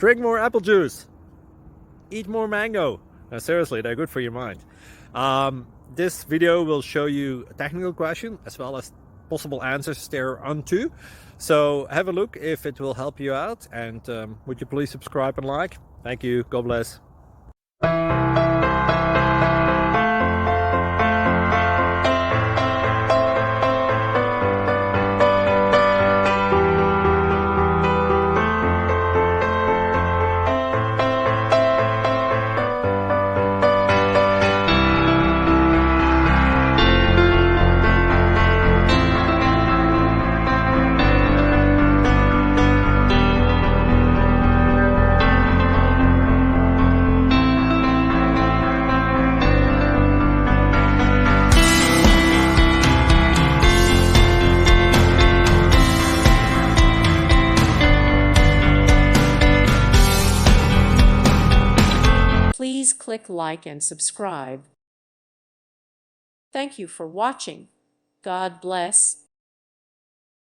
Drink more apple juice. Eat more mango. No, seriously, they're good for your mind. This video will show you a technical question as well as possible answers thereunto. So have a look if it will help you out, and would you please subscribe and like? Thank you. God bless. Please click like and subscribe. Thank you for watching. God bless.